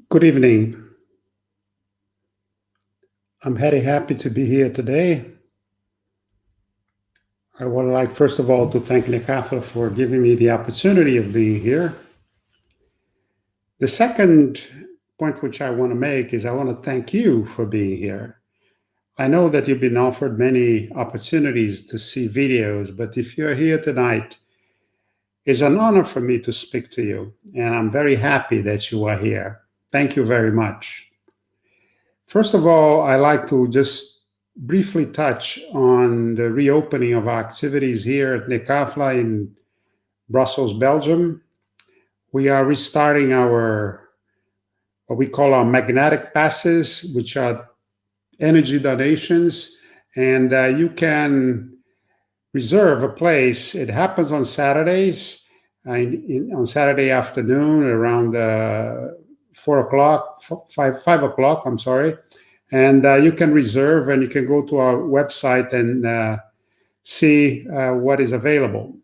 Good evening. I'm very happy to be here today. I would like, first of all, to thank Nikafla for giving me the opportunity of being here. The second point which I want to make is I want to thank you for being here. I know that you've been offered many opportunities to see videos, but if you're here tonight, it's an honor for me to speak to you, and I'm very happy that you are here. Thank you very much. First of all, I like to just briefly touch on the reopening of our activities here at Nekafla in Brussels, Belgium. We are restarting our what we call our magnetic passes, which are energy donations, and you can reserve a place. It happens on Saturdays, on Saturday afternoon around 4 o'clock, 5 o'clock, I'm sorry. And you can reserve and you can go to our website and see what is available.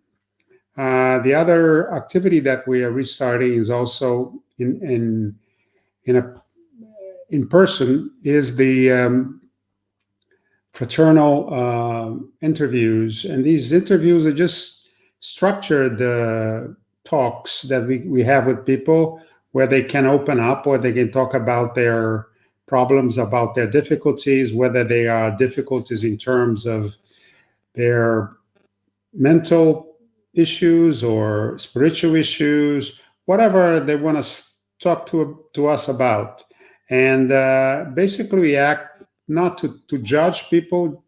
The other activity that we are restarting is also in person is the fraternal interviews. And these interviews are just structured talks that we have with people where they can open up, or they can talk about their problems, about their difficulties, whether they are difficulties in terms of their mental issues or spiritual issues, whatever they want to talk to us about. And basically we act not to judge people,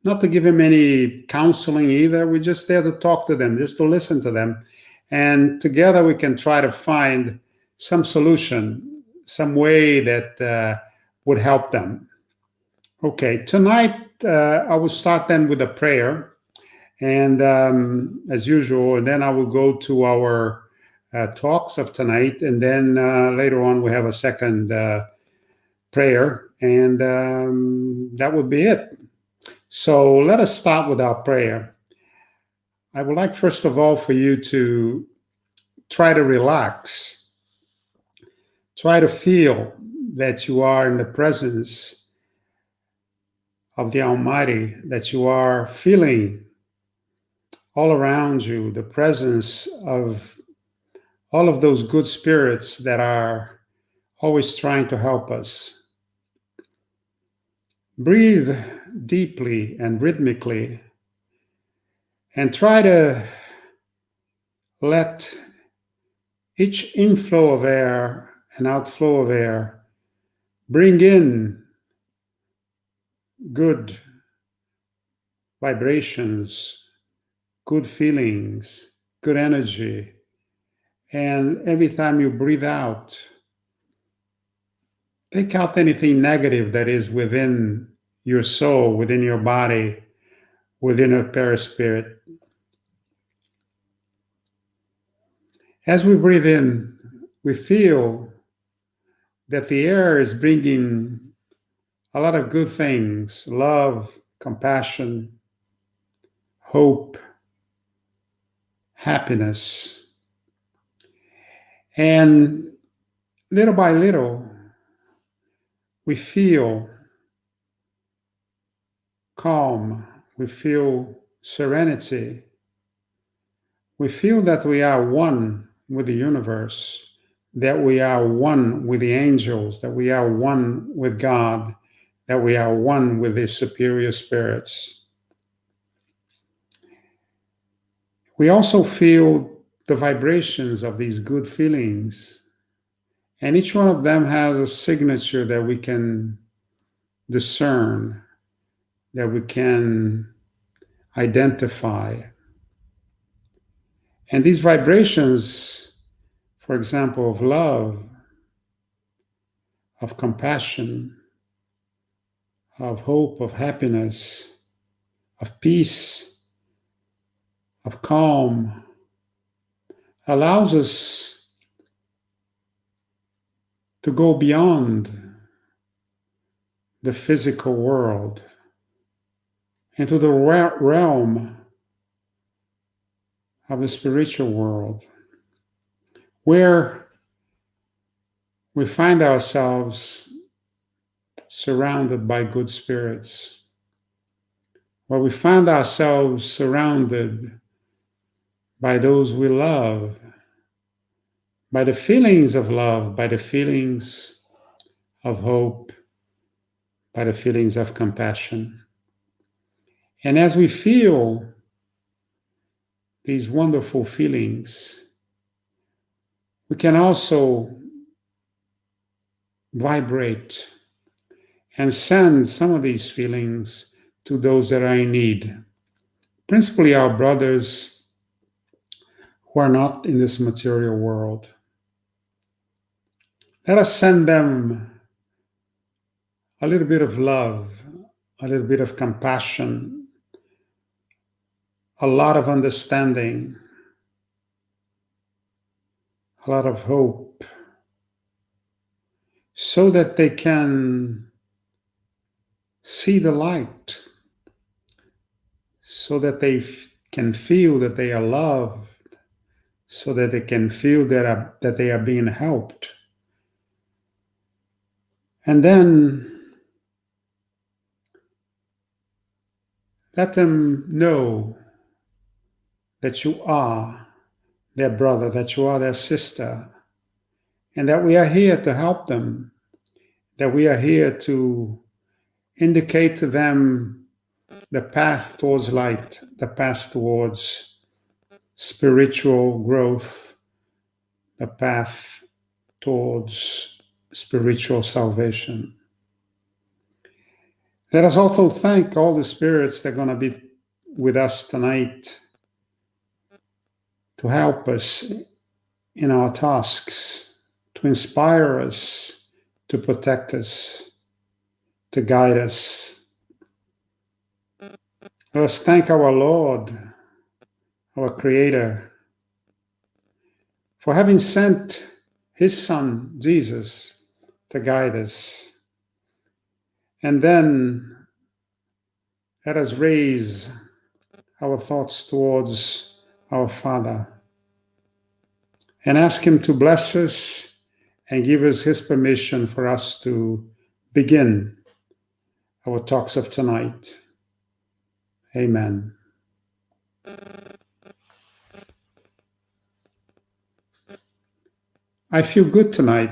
not to give them any counseling either. We're just there to talk to them, just to listen to them. And together we can try to find some solution, some way that would help them. Okay, tonight I will start then with a prayer, and as usual, and then I will go to our talks of tonight, and then later on we have a second prayer, and that would be it. So let us start with our prayer. I would like, first of all, for you to try to relax. Try to feel that you are in the presence of the Almighty, that you are feeling all around you the presence of all of those good spirits that are always trying to help us. Breathe deeply and rhythmically, and try to let each inflow of air and outflow of air bring in good vibrations, good feelings, good energy. And every time you breathe out, take out anything negative that is within your soul, within your body, within your perispirit. As we breathe in, we feel that the air is bringing a lot of good things: love, compassion, hope, happiness. And little by little, we feel calm, we feel serenity, we feel that we are one with the universe, that we are one with the angels, that we are one with God, that we are one with the superior spirits. We also feel the vibrations of these good feelings, and each one of them has a signature that we can discern, that we can identify. And these vibrations, for example, of love, of compassion, of hope, of happiness, of peace, of calm, allows us to go beyond the physical world into the realm of the spiritual world, where we find ourselves surrounded by good spirits, where we find ourselves surrounded by those we love, by the feelings of love, by the feelings of hope, by the feelings of compassion. And as we feel these wonderful feelings, we can also vibrate and send some of these feelings to those that are in need, principally our brothers who are not in this material world. Let us send them a little bit of love, a little bit of compassion, a lot of understanding, a lot of hope, so that they can see the light, so that they can feel that they are loved, so that they can feel that they are being helped. And then let them know that you are their brother, that you are their sister, and that we are here to help them, that we are here to indicate to them the path towards light, the path towards spiritual growth, the path towards spiritual salvation. Let us also thank all the spirits that are going to be with us tonight to help us in our tasks, to inspire us, to protect us, to guide us. Let us thank our Lord, our Creator, for having sent His Son, Jesus, to guide us. And then let us raise our thoughts towards our Father and ask Him to bless us and give us His permission for us to begin our talks of tonight. Amen. I feel good tonight.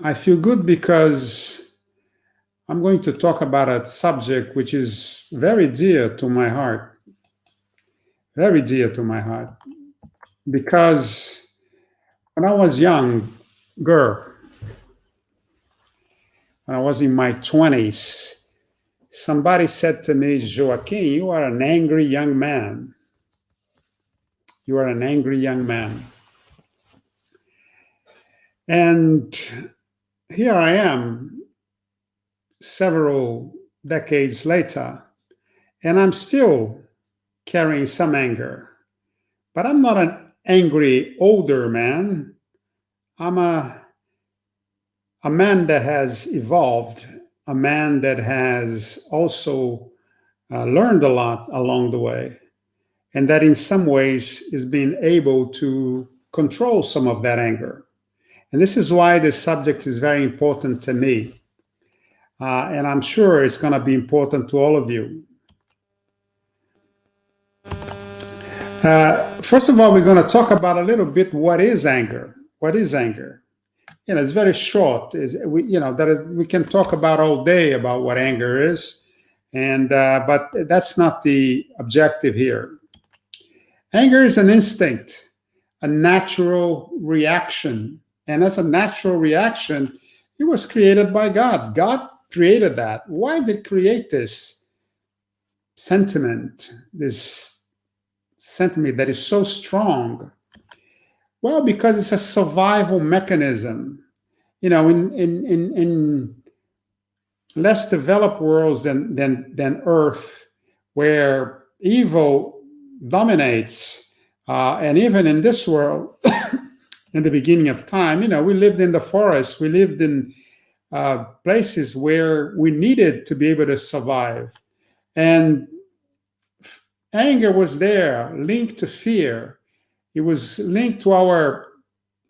I feel good because I'm going to talk about a subject which is very dear to my heart. Very dear to my heart. Because when I was younger, when I was in my 20s, somebody said to me, Joaquin, you are an angry young man. You are an angry young man. And here I am, several decades later, and I'm still carrying some anger. But I'm not an angry older man. I'm a man that has evolved, a man that has also learned a lot along the way, and that in some ways is being able to control some of that anger. And this is why this subject is very important to me. And I'm sure it's going to be important to all of you. First of all, we're going to talk about a little bit what is anger. What is anger? It's very short. We can talk about all day about what anger is, but that's not the objective here. Anger is an instinct, a natural reaction. And as a natural reaction, it was created by God. God created that. Why did He create this sentiment that is so strong? Well, because it's a survival mechanism. In less developed worlds than Earth, where evil dominates, and even in this world, in the beginning of time, we lived in the forest, we lived in places where we needed to be able to survive. And anger was there, linked to fear. It was linked to our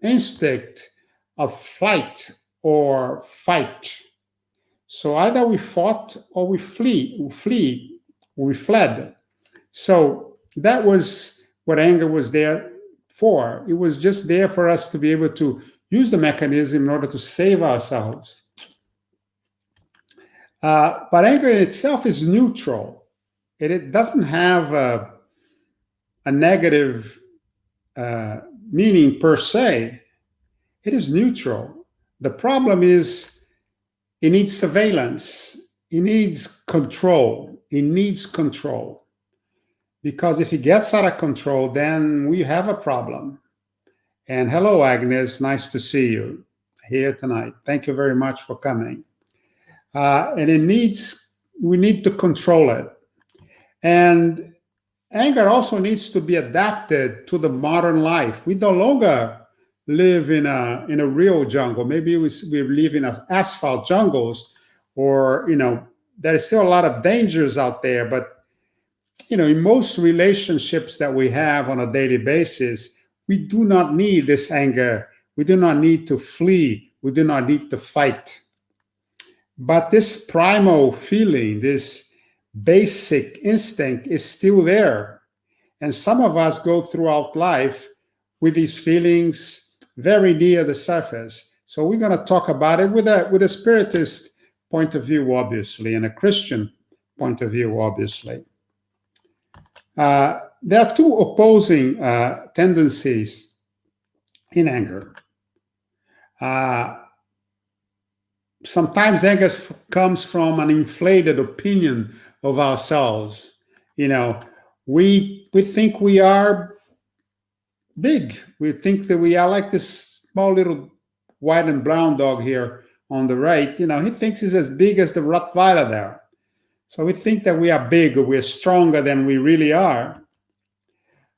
instinct of flight or fight. So either we fought or we fled. So that was what anger was there for. It was just there for us to be able to use the mechanism in order to save ourselves. But anger in itself is neutral. It doesn't have a negative meaning per se. It is neutral. The problem is it needs surveillance. It needs control. It needs control. Because if it gets out of control, then we have a problem. And hello, Agnes. Nice to see you here tonight. Thank you very much for coming. And we need to control it. And anger also needs to be adapted to the modern life. We no longer live in a real jungle. Maybe we live in asphalt jungles, or there is still a lot of dangers out there. But in most relationships that we have on a daily basis, we do not need this anger. We do not need to flee. We do not need to fight. But this primal feeling, this basic instinct is still there. And some of us go throughout life with these feelings very near the surface. So we're going to talk about it with a Spiritist point of view, obviously, and a Christian point of view, obviously. There are two opposing tendencies in anger. Sometimes anger comes from an inflated opinion of ourselves. We think we are big. We think that we are like this small little white and brown dog here on the right. He thinks he's as big as the Rottweiler there. So we think that we are big, or we're stronger than we really are.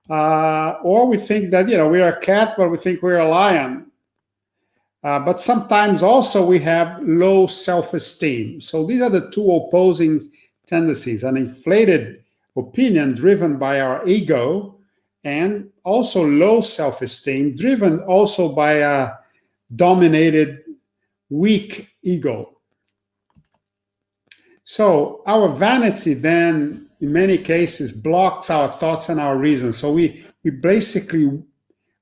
Or we think that, we're a cat, but we think we're a lion. But sometimes also we have low self-esteem. So these are the two opposing tendencies: an inflated opinion driven by our ego, and also low self-esteem driven also by a dominated, weak ego. So our vanity then, in many cases, blocks our thoughts and our reason. So we basically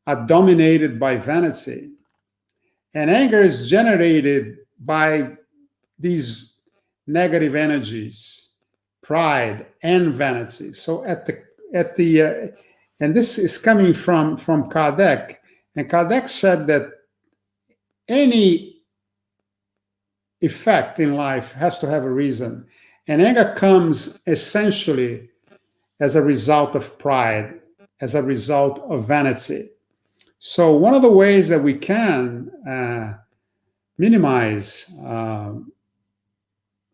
are dominated by vanity. And anger is generated by these negative energies, pride and vanity. So and this is coming from Kardec. And Kardec said that any effect in life has to have a reason. And anger comes essentially as a result of pride, as a result of vanity. So one of the ways that we can minimize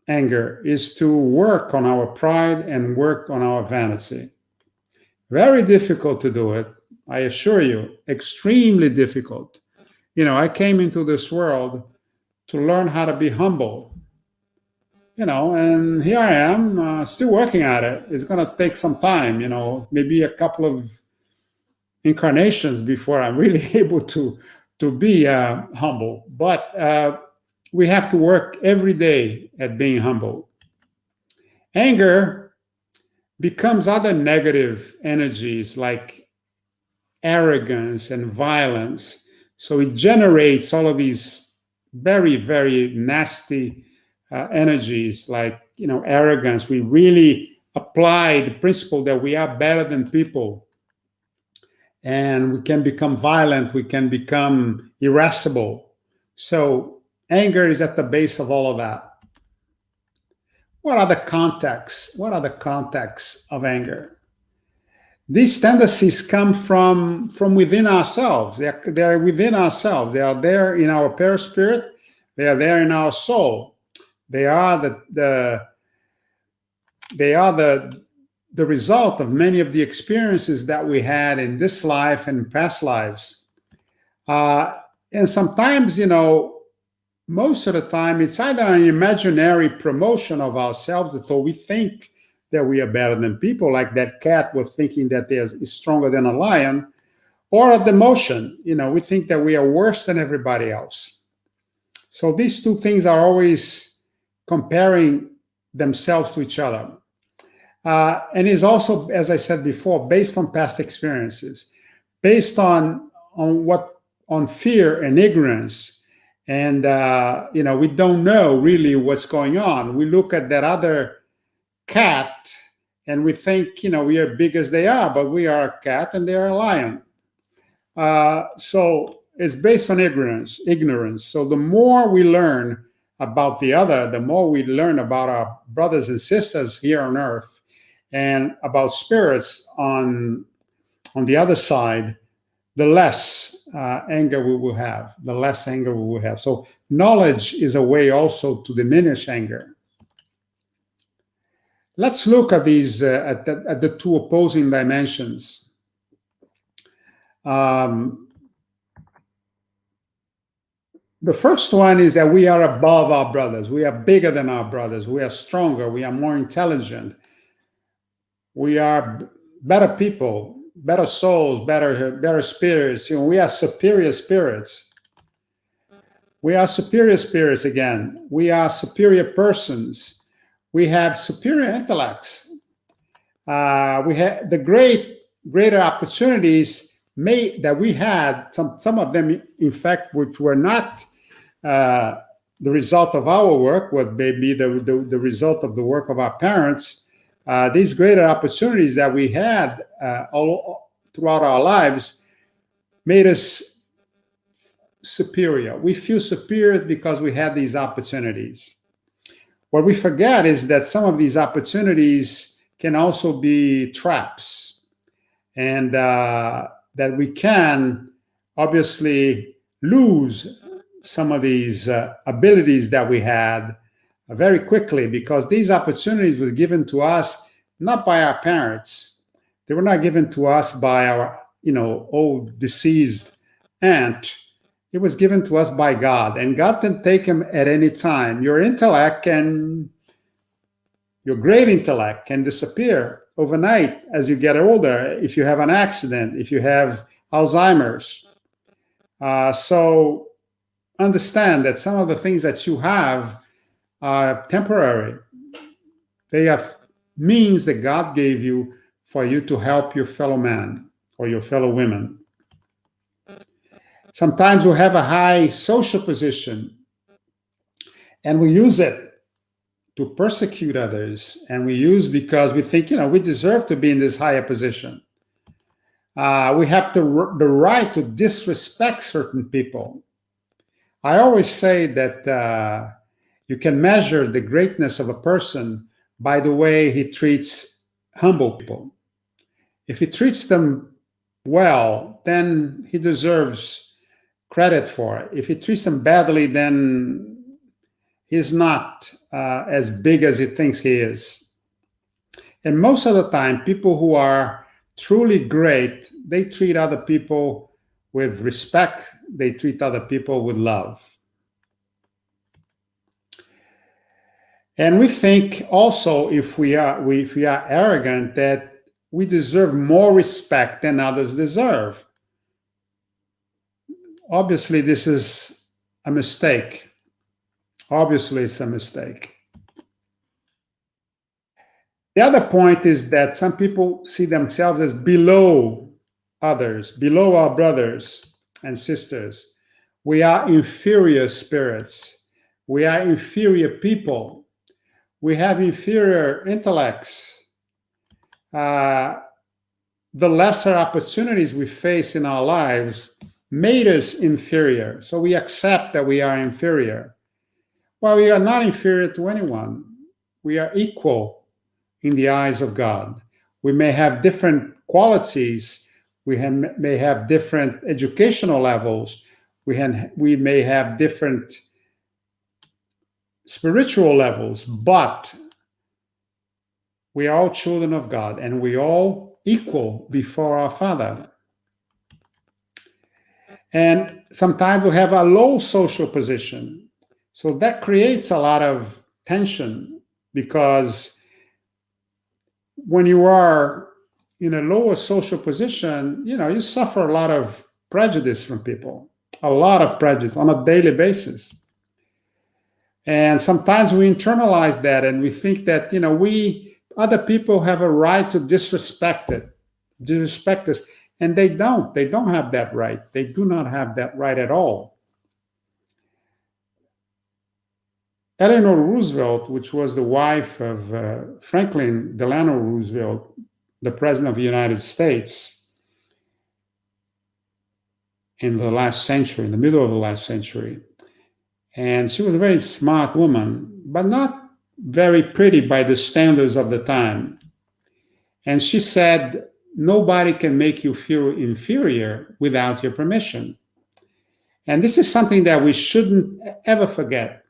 anger is to work on our pride and work on our vanity. Very difficult to do it, I assure you, extremely difficult. I came into this world to learn how to be humble, and here I am, still working at it. It's going to take some time, maybe a couple of incarnations before I'm really able to be humble. But we have to work every day at being humble. Anger becomes other negative energies like arrogance and violence. So it generates all of these very, very nasty energies like, arrogance. We really apply the principle that we are better than people. And we can become violent. We can become irascible. So anger is at the base of all of that. What are the contexts? What are the contexts of anger? These tendencies come from within ourselves. They are within ourselves. They are there in our perispirit. They are there in our soul. They are the result of many of the experiences that we had in this life and past lives. And sometimes, most of the time, it's either an imaginary promotion of ourselves, so we think that we are better than people, like that cat was thinking that is stronger than a lion, or a demotion. We think that we are worse than everybody else. So these two things are always comparing themselves to each other. And is also, as I said before, based on past experiences, based on fear and ignorance. And we don't know really what's going on. We look at that other cat and we think, we are big as they are, but we are a cat and they are a lion. So it's based on ignorance. So the more we learn about the other, the more we learn about our brothers and sisters here on earth and about spirits on the other side, the less anger we will have, So knowledge is a way also to diminish anger. Let's look at these at the two opposing dimensions. The first one is that we are above our brothers. We are bigger than our brothers. We are stronger. We are more intelligent. We are better people, better souls, better spirits. We are superior spirits. We are superior spirits again. We are superior persons. We have superior intellects. We have the greater opportunities that we had. Some of them, in fact, which were not the result of our work, what may be the result of the work of our parents. These greater opportunities that we had all throughout our lives made us superior. We feel superior because we had these opportunities. What we forget is that some of these opportunities can also be traps, and that we can obviously lose some of these abilities that we had very quickly, because these opportunities were given to us not by our parents. They were not given to us by our old deceased aunt. It was given to us by God, and God can take them at any time. Your great intellect can disappear overnight as you get older, if you have an accident, if you have Alzheimer's. So understand that some of the things that you have are temporary. They are means that God gave you for you to help your fellow man or your fellow women. Sometimes we have a high social position and we use it to persecute others, and we use because we think, we deserve to be in this higher position. We have the right to disrespect certain people. I always say that you can measure the greatness of a person by the way he treats humble people. If he treats them well, then he deserves credit for it. If he treats them badly, then he's not as big as he thinks he is. And most of the time, people who are truly great, they treat other people with respect. They treat other people with love. And we think also, if we are arrogant, that we deserve more respect than others deserve. Obviously, this is a mistake. Obviously, it's a mistake. The other point is that some people see themselves as below others, below our brothers and sisters. We are inferior spirits. We are inferior people. We have inferior intellects. The lesser opportunities we face in our lives made us inferior. So we accept that we are inferior. Well, we are not inferior to anyone. We are equal in the eyes of God. We may have different qualities. We may have different educational levels. We may have different spiritual levels, but we are all children of God, and we all equal before our Father. And sometimes we have a low social position. So that creates a lot of tension, because when you are in a lower social position, you suffer a lot of prejudice from people, a lot of prejudice on a daily basis. And sometimes we internalize that and we think that, other people have a right to disrespect us. And they don't. They don't have that right. They do not have that right at all. Eleanor Roosevelt, which was the wife of Franklin Delano Roosevelt, the president of the United States in the last century, in the middle of the last century. And she was a very smart woman, but not very pretty by the standards of the time. And she said, nobody can make you feel inferior without your permission. And this is something that we shouldn't ever forget.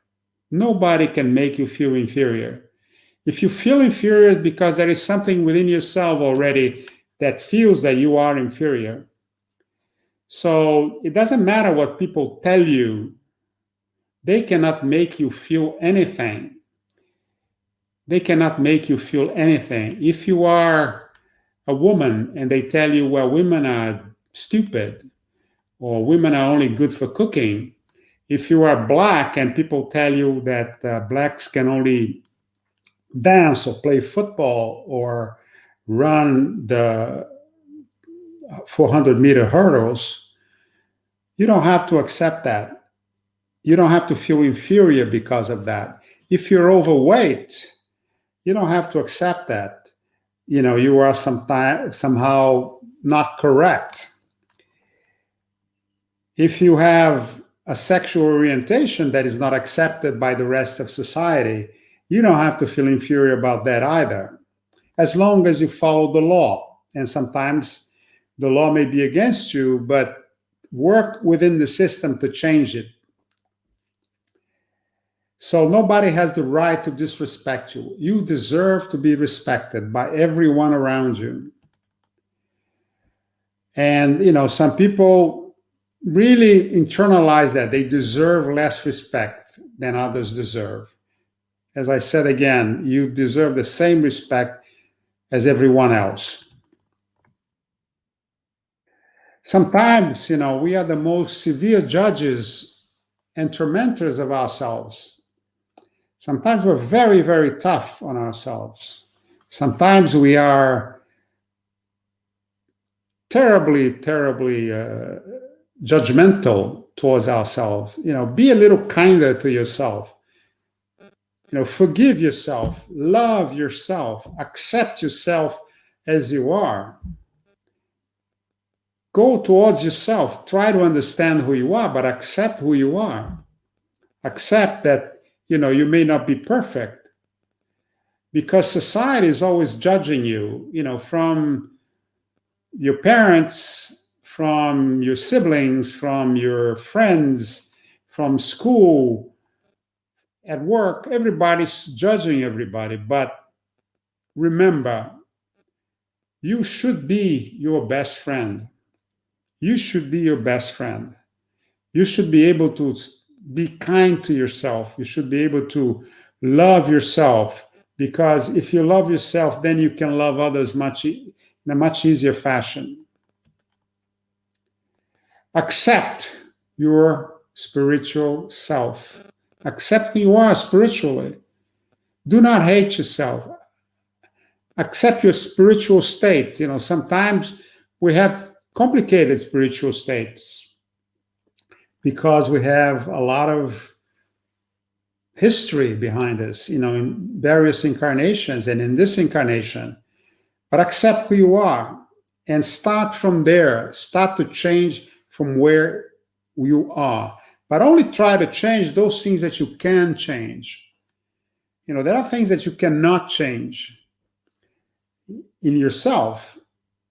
Nobody can make you feel inferior. If you feel inferior because there is something within yourself already that feels that you are inferior. So it doesn't matter what people tell you. They cannot make you feel anything. They cannot make you feel anything. If you are a woman and they tell you, well, women are stupid or women are only good for cooking. If you are black and people tell you that blacks can only dance or play football or run the 400-meter hurdles, you don't have to accept that. You don't have to feel inferior because of that. If you're overweight, you don't have to accept that. You are somehow not correct. If you have a sexual orientation that is not accepted by the rest of society, you don't have to feel inferior about that either, as long as you follow the law. And sometimes the law may be against you, but work within the system to change it. So nobody has the right to disrespect you. You deserve to be respected by everyone around you. And, some people really internalize that they deserve less respect than others deserve. As I said again, you deserve the same respect as everyone else. Sometimes, we are the most severe judges and tormentors of ourselves. Sometimes we're very, very tough on ourselves. Sometimes we are terribly, terribly judgmental towards ourselves. Be a little kinder to yourself. Forgive yourself, love yourself, accept yourself as you are. Go towards yourself. Try to understand who you are, but accept who you are. Accept that you may not be perfect because society is always judging you, from your parents, from your siblings, from your friends, from school, at work. Everybody's judging everybody. But remember, you should be your best friend. You should be your best friend. You should be able to be kind to yourself. You should be able to love yourself, because if you love yourself, then you can love others in a much easier fashion. Accept your spiritual self. Accept who you are spiritually. Do not hate yourself. Accept your spiritual state. Sometimes we have complicated spiritual states because we have a lot of history behind us, in various incarnations and in this incarnation. But accept who you are and start from there. Start to change from where you are. But only try to change those things that you can change. There are things that you cannot change in yourself.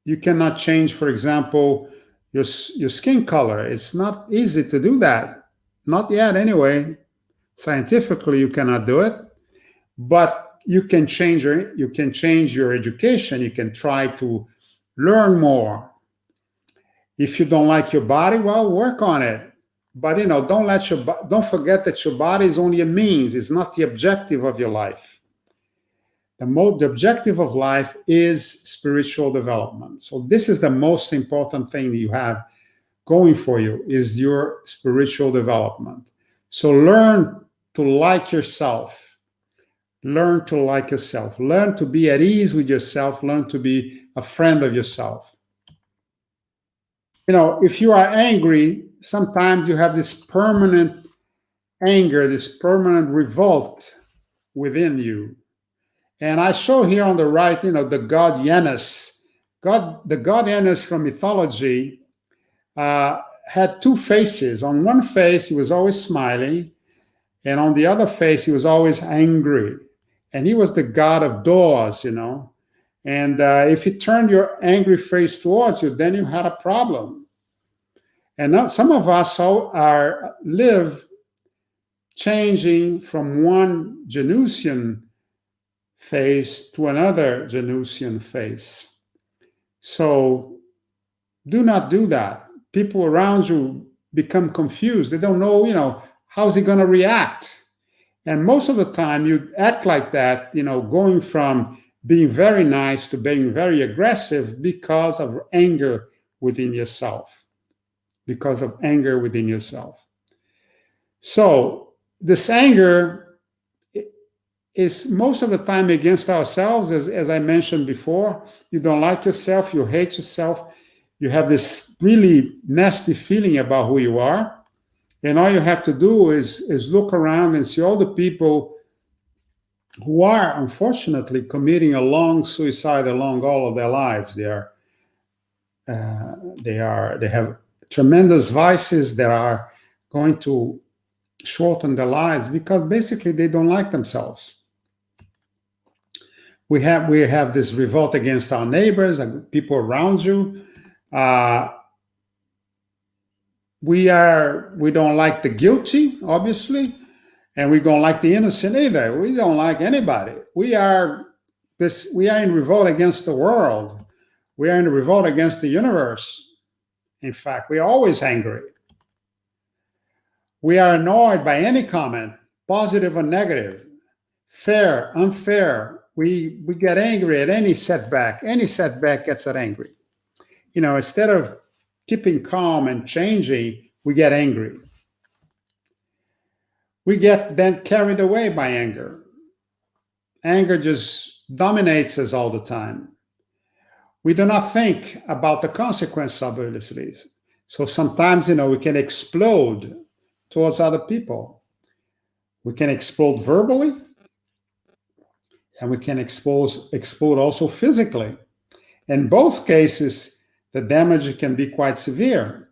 You cannot change, for example, your skin color. It's not easy to do that. Not yet, anyway. Scientifically, you cannot do it. But you can change your education. You can try to learn more. If you don't like your body, well, work on it. But don't forget that your body is only a means. It's not the objective of your life. The objective of life is spiritual development. So this is the most important thing that you have going for you, is your spiritual development. So learn to like yourself. Learn to like yourself. Learn to be at ease with yourself. Learn to be a friend of yourself. If you are angry, sometimes you have this permanent anger, this permanent revolt within you. And I show here on the right, the god Janus. The god Janus from mythology had two faces. On one face, he was always smiling, and on the other face, he was always angry. And he was the god of doors, And if you turned your angry face towards you, then you had a problem. And now some of us live changing from one Janusian face to another Janusian face. So do not do that. People around you become confused. They don't know, how's he going to react? And most of the time you act like that, going from being very nice to being very aggressive because of anger within yourself. Because of anger within yourself. So this anger is most of the time against ourselves, as I mentioned before. You don't like yourself, you hate yourself, you have this really nasty feeling about who you are. And all you have to do is look around and see all the people who are, unfortunately, committing a long suicide along all of their lives. They have tremendous vices that are going to shorten their lives because basically they don't like themselves. We have this revolt against our neighbors and people around you. We don't like the guilty, obviously, and we don't like the innocent either. We don't like anybody. We are in revolt against the world. We are in revolt against the universe. In fact, we are always angry. We are annoyed by any comment, positive or negative, fair, unfair. We get angry at any setback. Any setback gets us angry. Instead of keeping calm and changing, we get angry. We get then carried away by anger. Anger just dominates us all the time. We do not think about the consequences, obviously. So sometimes, we can explode towards other people. We can explode verbally, and we can explode also physically. In both cases, the damage can be quite severe.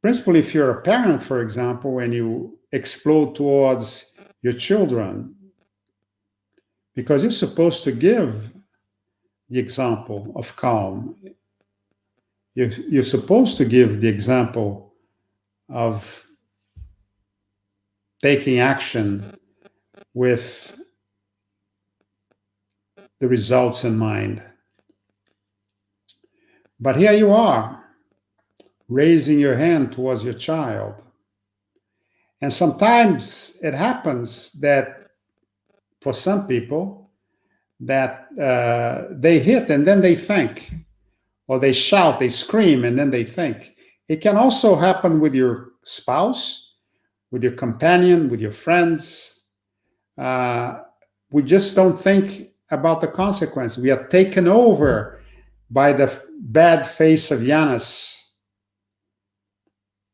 Principally, if you're a parent, for example, when you explode towards your children, because you're supposed to give the example of calm. You're supposed to give the example of taking action with the results in mind. But here you are, raising your hand towards your child. And sometimes it happens that for some people that they hit and then they think, or they shout, they scream, and then they think. It can also happen with your spouse, with your companion, with your friends. We just don't think about the consequences. We are taken over by the bad face of Janus.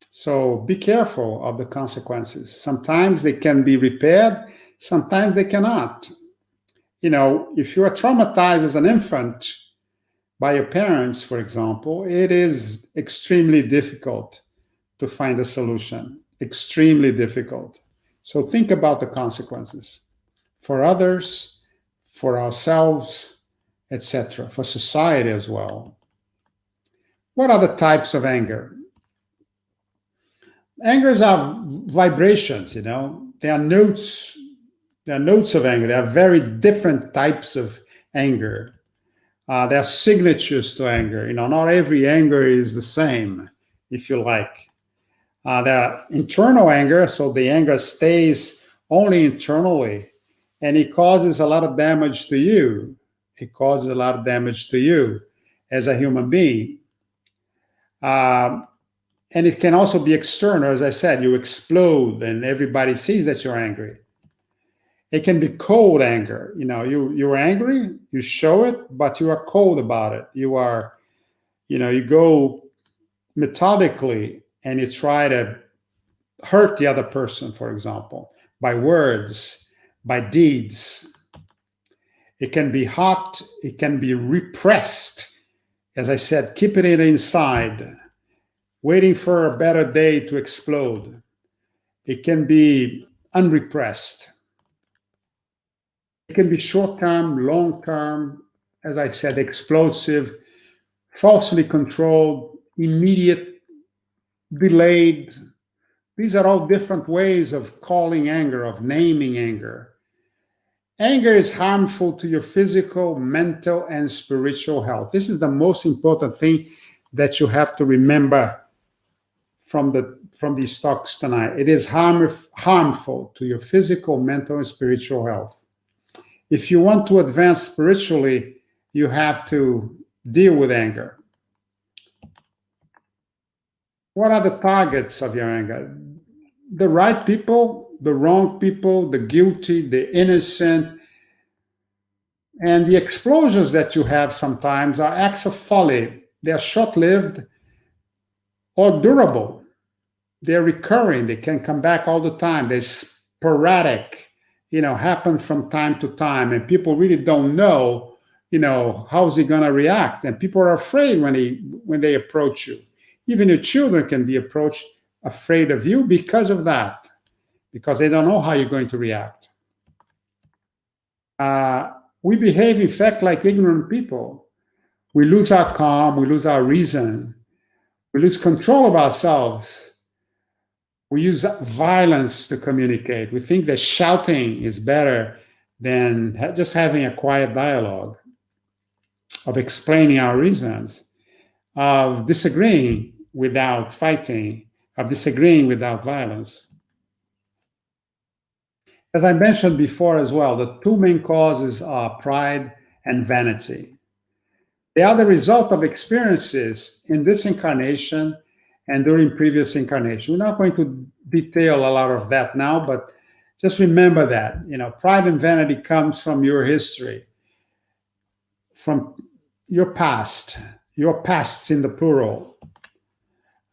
So be careful of the consequences. Sometimes they can be repaired, sometimes they cannot. If you are traumatized as an infant by your parents, for example, it is extremely difficult to find a solution. Extremely difficult. So think about the consequences for others, for ourselves, etc., for society as well. What are the types of anger? Angers are vibrations, They are notes. There are notes of anger. There are very different types of anger. There are signatures to anger. Not every anger is the same, if you like. There are internal anger, so the anger stays only internally, and it causes a lot of damage to you. It causes a lot of damage to you as a human being. And And it can also be external. As I said, you explode and everybody sees that you're angry. It can be cold anger. You're angry, you show it, but you are cold about it. You go methodically and you try to hurt the other person, for example, by words, by deeds. It can be hot, it can be repressed. As I said, keeping it inside, waiting for a better day to explode. It can be unrepressed. It can be short-term, long-term, as I said, explosive, falsely controlled, immediate, delayed. These are all different ways of calling anger, of naming anger. Anger is harmful to your physical, mental, and spiritual health. This is the most important thing that you have to remember from these talks tonight. It is harmful to your physical, mental, and spiritual health. If you want to advance spiritually, you have to deal with anger. What are the targets of your anger? The right people, the wrong people, the guilty, the innocent. And the explosions that you have sometimes are acts of folly. They're short-lived or durable. They're recurring. They can come back all the time. They're sporadic, happen from time to time. And people really don't know, how's he going to react? And people are afraid when they approach you. Even your children can be afraid of you because of that, because they don't know how you're going to react. We behave, in fact, like ignorant people. We lose our calm, we lose our reason, we lose control of ourselves. We use violence to communicate. We think that shouting is better than just having a quiet dialogue, of explaining our reasons, of disagreeing without fighting, of disagreeing without violence. As I mentioned before as well, the two main causes are pride and vanity. They are the result of experiences in this incarnation and during previous incarnations. We're not going to detail a lot of that now, but just remember that, pride and vanity comes from your history, from your pasts in the plural,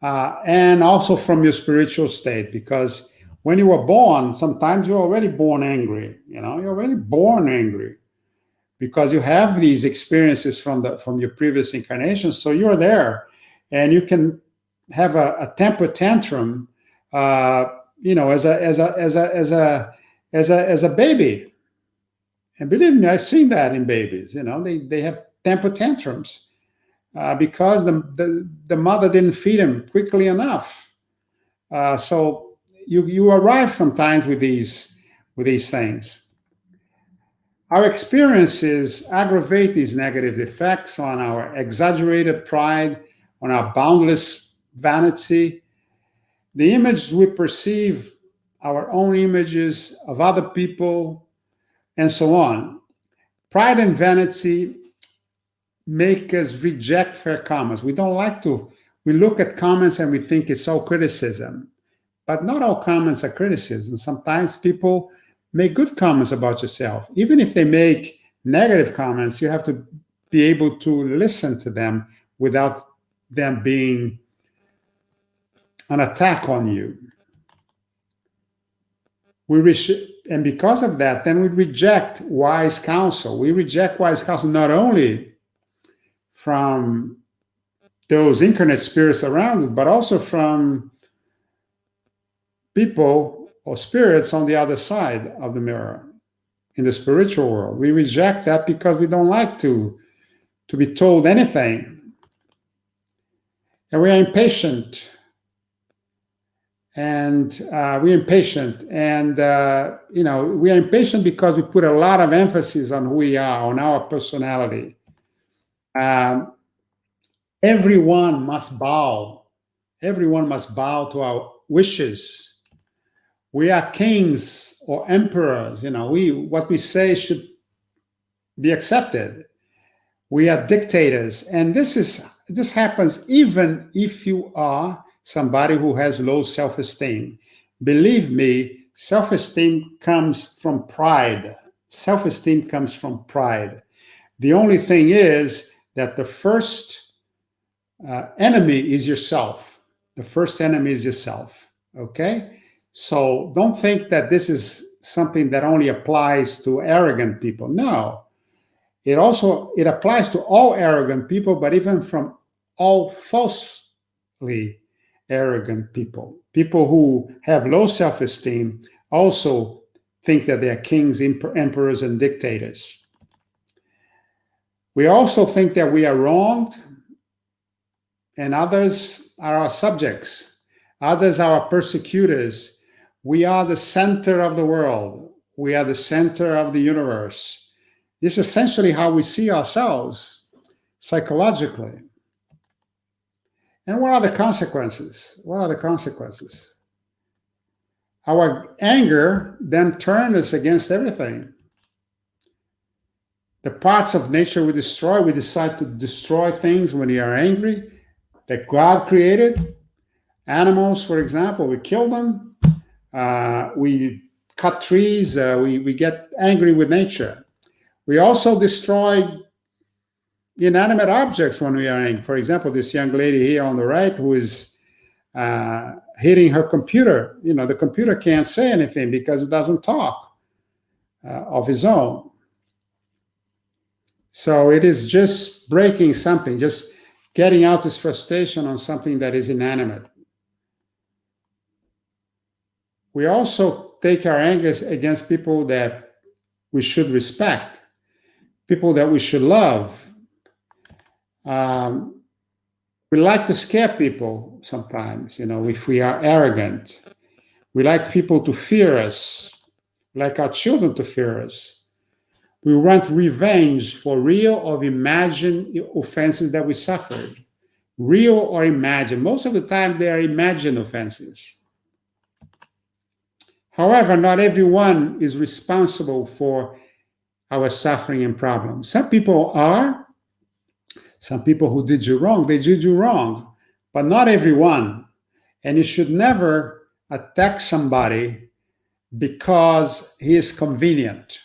and also from your spiritual state, because when you were born, sometimes you're already born angry, you're already born angry because you have these experiences from your previous incarnations. So you're there and you can have a temper tantrum, as a baby. And believe me, I've seen that in babies. They have temper tantrums because the mother didn't feed them quickly enough. So you arrive sometimes with these things. Our experiences aggravate these negative effects on our exaggerated pride, on our boundless vanity. The images we perceive, our own images of other people, and so on. Pride and vanity make us reject fair comments. We look at comments and we think it's all criticism. But not all comments are criticism. Sometimes people make good comments about yourself. Even if they make negative comments, you have to be able to listen to them without them being an attack on you. And because of that, then we reject wise counsel. We reject wise counsel not only from those incarnate spirits around us, but also from people or spirits on the other side of the mirror, in the spiritual world. We reject that because we don't like to be told anything. And we are impatient. And we are impatient because we put a lot of emphasis on who we are, on our personality. Everyone must bow to our wishes. We are kings or emperors. What we say should be accepted. We are dictators, and this happens even if you are somebody who has low self-esteem. Believe me, self-esteem comes from pride. Self-esteem comes from pride. The only thing is that the first enemy is yourself. The first enemy is yourself. Okay? So don't think that this is something that only applies to arrogant people. No. It applies to all arrogant people, but even from all falsely arrogant people. People who have low self-esteem also think that they are kings, emperors, and dictators. We also think that we are wronged, and others are our subjects. Others are our persecutors. We are the center of the world. We are the center of the universe. This is essentially how we see ourselves psychologically. And what are the consequences? What are the consequences? Our anger then turns us against everything. The parts of nature we destroy, we decide to destroy things when we are angry that God created. Animals, for example, we kill them. We cut trees. We get angry with nature. We also destroy inanimate objects when we are angry. For example, this young lady here on the right who is hitting her computer. The computer can't say anything because it doesn't talk of its own. So it is just breaking something, just getting out this frustration on something that is inanimate. We also take our anger against people that we should respect, people that we should love. We like to scare people sometimes, if we are arrogant. We like people to fear us, we like our children to fear us. We want revenge for real or imagined offenses that we suffered. Real or imagined. Most of the time, they are imagined offenses. However, not everyone is responsible for our suffering and problems. Some people are. Some people who did you wrong, they did you wrong. But not everyone. And you should never attack somebody because he is convenient.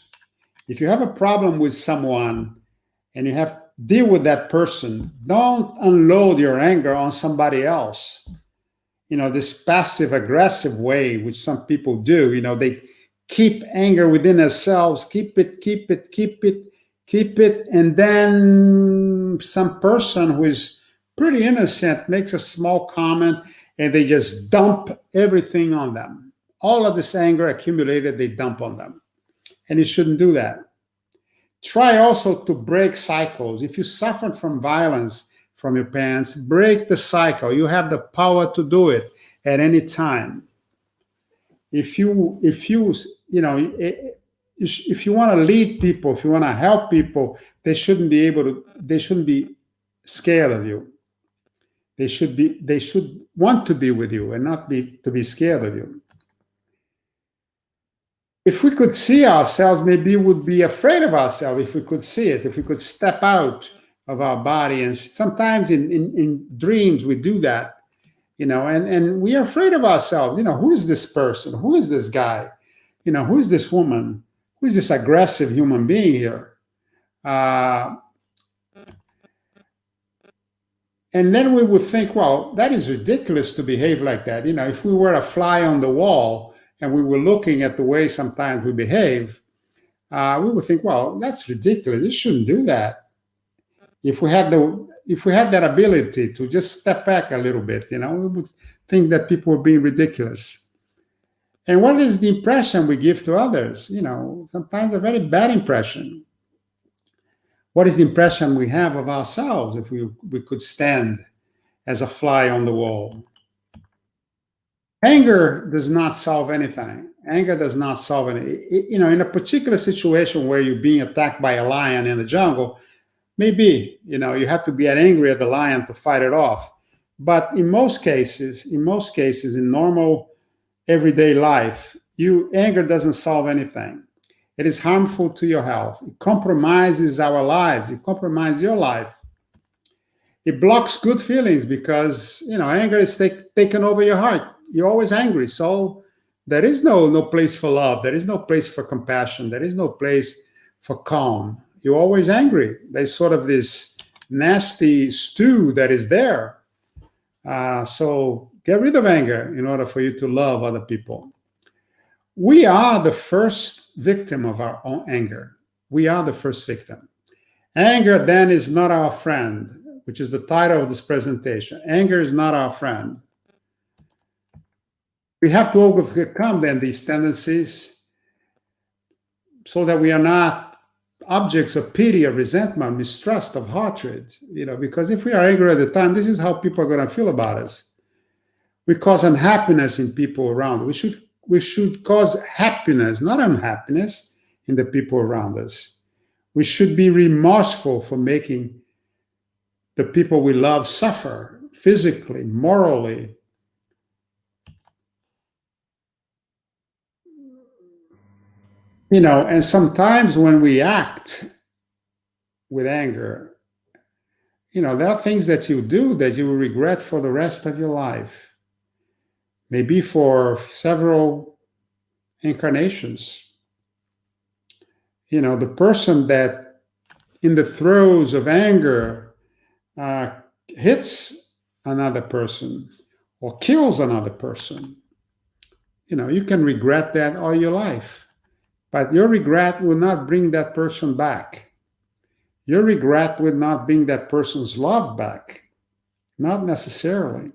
If you have a problem with someone and you have to deal with that person, don't unload your anger on somebody else. This passive aggressive way, which some people do, they keep anger within themselves, keep it. And then some person who is pretty innocent makes a small comment and they just dump everything on them. All of this anger accumulated, they dump on them. And you shouldn't do that. Try also to break cycles. If you suffered from violence from your parents, break the cycle. You have the power to do it at any time. If you want to lead people, if you want to help people, they shouldn't be scared of you. They should want to be with you and not to be scared of you. If we could see ourselves, maybe we would be afraid of ourselves. If we could see it, if we could step out of our body, and sometimes in dreams we do that, and we are afraid of ourselves. Who is this person? Who is this guy? Who is this woman? Who is this aggressive human being here? And then we would think, well, that is ridiculous to behave like that. If we were a fly on the wall and we were looking at the way sometimes we behave, we would think, well, that's ridiculous. You shouldn't do that. If we had that ability to just step back a little bit, we would think that people were being ridiculous. And what is the impression we give to others? Sometimes a very bad impression. What is the impression we have of ourselves if we could stand as a fly on the wall? Anger does not solve anything. Anger does not solve anything. In a particular situation where you're being attacked by a lion in the jungle, maybe, you have to get angry at the lion to fight it off. But in most cases, in normal everyday life, anger doesn't solve anything. It is harmful to your health. It compromises our lives. It compromises your life. It blocks good feelings because, anger is taken over your heart. You're always angry. So there is no place for love. There is no place for compassion. There is no place for calm. You're always angry. There's sort of this nasty stew that is there. So get rid of anger in order for you to love other people. We are the first victim of our own anger. We are the first victim. Anger then is not our friend, which is the title of this presentation. Anger is not our friend. We have to overcome then these tendencies so that we are not objects of pity, of resentment, mistrust, of hatred. Because if we are angry at the time, this is how people are going to feel about us. We cause unhappiness in people around. We should cause happiness, not unhappiness, in the people around us. We should be remorseful for making the people we love suffer physically, morally. And sometimes when we act with anger, there are things that you do that you will regret for the rest of your life, maybe for several incarnations. The person that in the throes of anger hits another person or kills another person, you can regret that all your life. But your regret will not bring that person back. Your regret will not bring that person's love back. Not necessarily.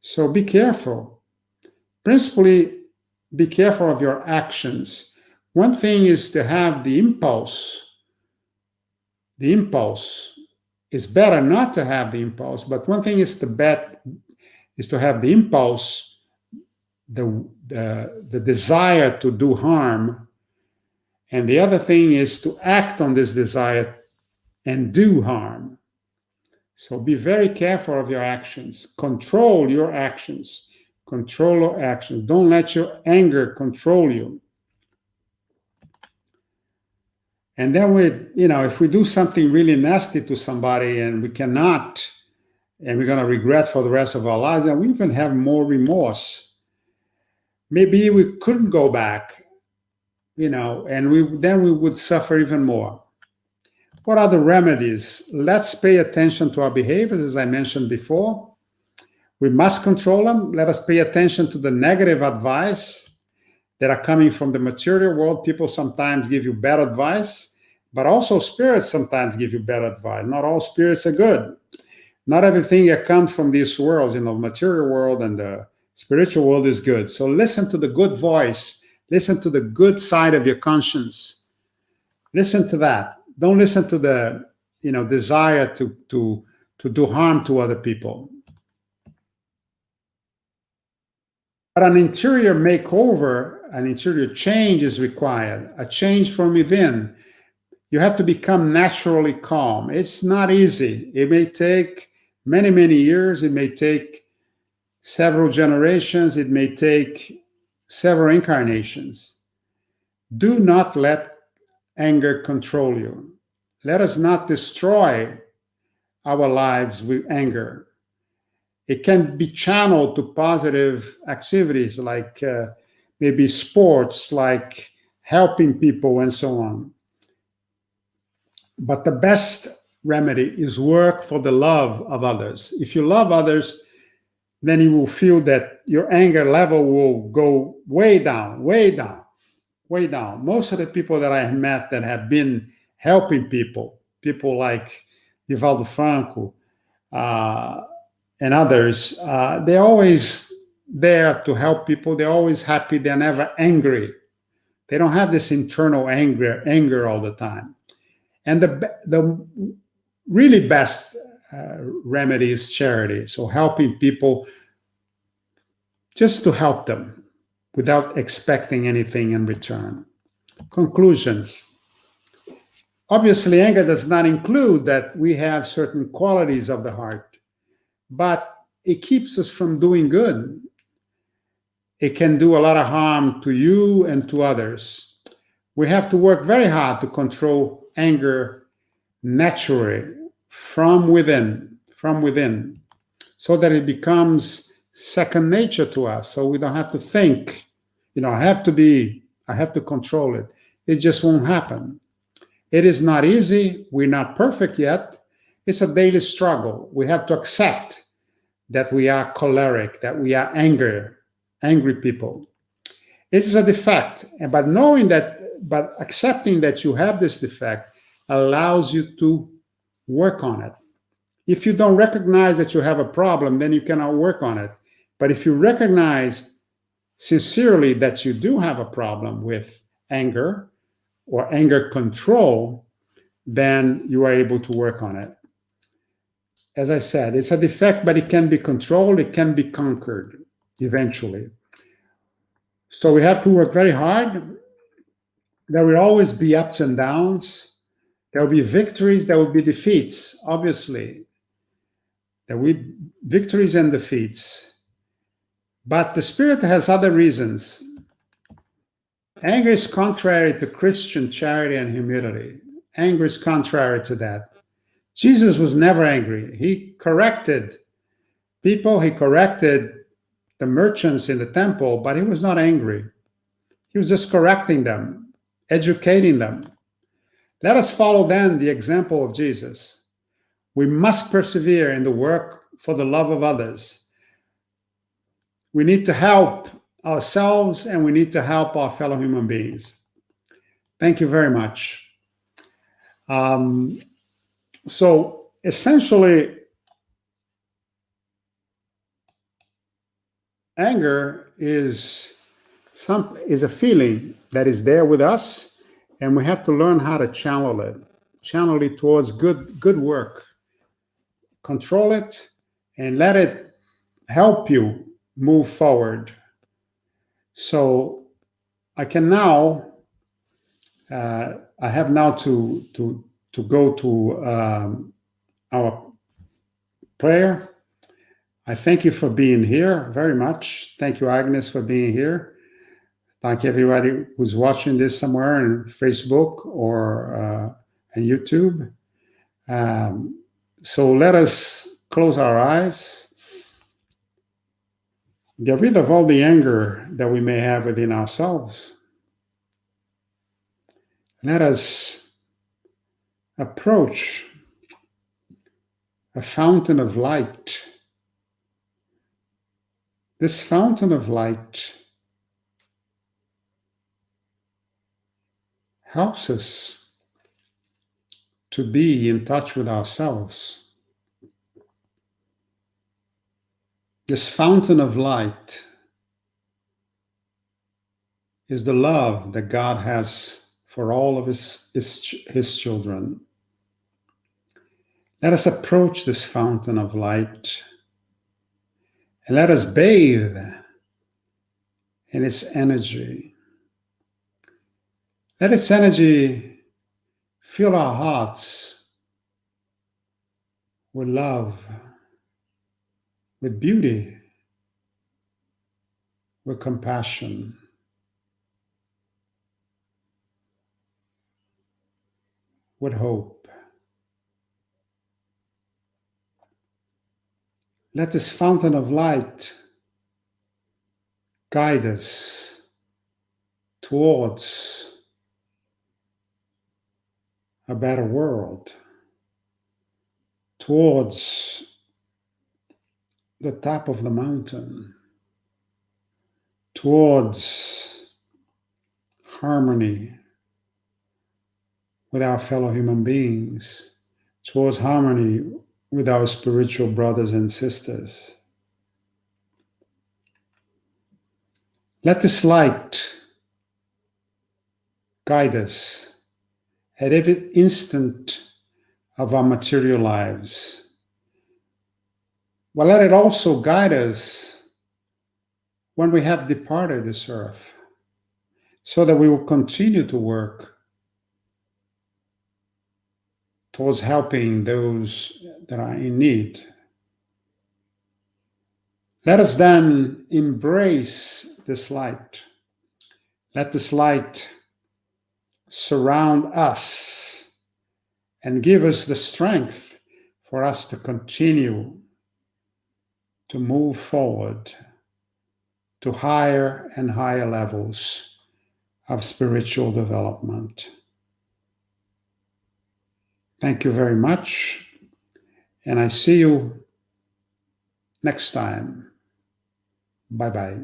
So be careful. Principally, be careful of your actions. One thing is to have the impulse. The impulse is better not to have the impulse, but one thing is to have the impulse, the desire to do harm, and the other thing is to act on this desire and do harm. So be very careful of your actions. Control your actions. Control your actions. Don't let your anger control you. And then if we do something really nasty to somebody and we cannot, and we're going to regret for the rest of our lives, and we even have more remorse. Maybe we couldn't go back, and we would suffer even more. What are the remedies? Let's pay attention to our behaviors, as I mentioned before. We must control them. Let us pay attention to the negative advice that are coming from the material world. People sometimes give you bad advice, but also spirits sometimes give you bad advice. Not all spirits are good. Not everything that comes from these worlds, material world and the spiritual world is good. So listen to the good voice. Listen to the good side of your conscience. Listen to that. Don't listen to the, desire to do harm to other people. But an interior makeover, an interior change is required, a change from within. You have to become naturally calm. It's not easy. It may take many, many years. It may take several generations. It may take several incarnations. Do not let anger control you. Let us not destroy our lives with anger. It can be channeled to positive activities like maybe sports, like helping people and so on. But the best remedy is work for the love of others. If you love others, then you will feel that your anger level will go way down, way down, way down. Most of the people that I have met that have been helping people like Divaldo Franco and others, they're always there to help people. They're always happy. They're never angry. They don't have this internal anger all the time. And the really best remedy is charity. So helping people just to help them without expecting anything in return. Conclusions. Obviously, anger does not include that we have certain qualities of the heart, but it keeps us from doing good. It can do a lot of harm to you and to others. We have to work very hard to control anger naturally from within. from within, so that it becomes second nature to us. So we don't have to think, I have to control it. It just won't happen. It is not easy. We're not perfect yet. It's a daily struggle. We have to accept that we are choleric, that we are angry people. It's a defect. But accepting that you have this defect allows you to work on it. If you don't recognize that you have a problem, then you cannot work on it. But if you recognize sincerely that you do have a problem with anger or anger control, then you are able to work on it. As I said, it's a defect, but it can be controlled, it can be conquered eventually. So we have to work very hard. There will always be ups and downs. There will be victories, there will be defeats, obviously. There will be victories and defeats. But the Spirit has other reasons. Anger is contrary to Christian charity and humility. Anger is contrary to that. Jesus was never angry. He corrected people, he corrected the merchants in the temple, but he was not angry. He was just correcting them, educating them. Let us follow then the example of Jesus. We must persevere in the work for the love of others. We need to help ourselves and we need to help our fellow human beings. Thank you very much. So essentially, anger is a feeling that is there with us, and we have to learn how to channel it towards good work. Control it and let it help you move forward. So I have now to go to our prayer. I thank you for being here very much. Thank you, Agnes, for being here. Thank everybody who's watching this somewhere on Facebook or on YouTube. So let us close our eyes. Get rid of all the anger that we may have within ourselves. Let us approach a fountain of light. This fountain of light helps us to be in touch with ourselves. This fountain of light is the love that God has for all of his children. Let us approach this fountain of light and let us bathe in its energy. Let its energy fill our hearts with love, with beauty, with compassion, with hope. Let this fountain of light guide us towards a better world, towards the top of the mountain, towards harmony with our fellow human beings, towards harmony with our spiritual brothers and sisters. Let this light guide us at every instant of our material lives. But let it also guide us when we have departed this earth, so that we will continue to work towards helping those that are in need. Let us then embrace this light. Let this light surround us and give us the strength for us to continue to move forward to higher and higher levels of spiritual development. Thank you very much, and I see you next time. Bye-bye.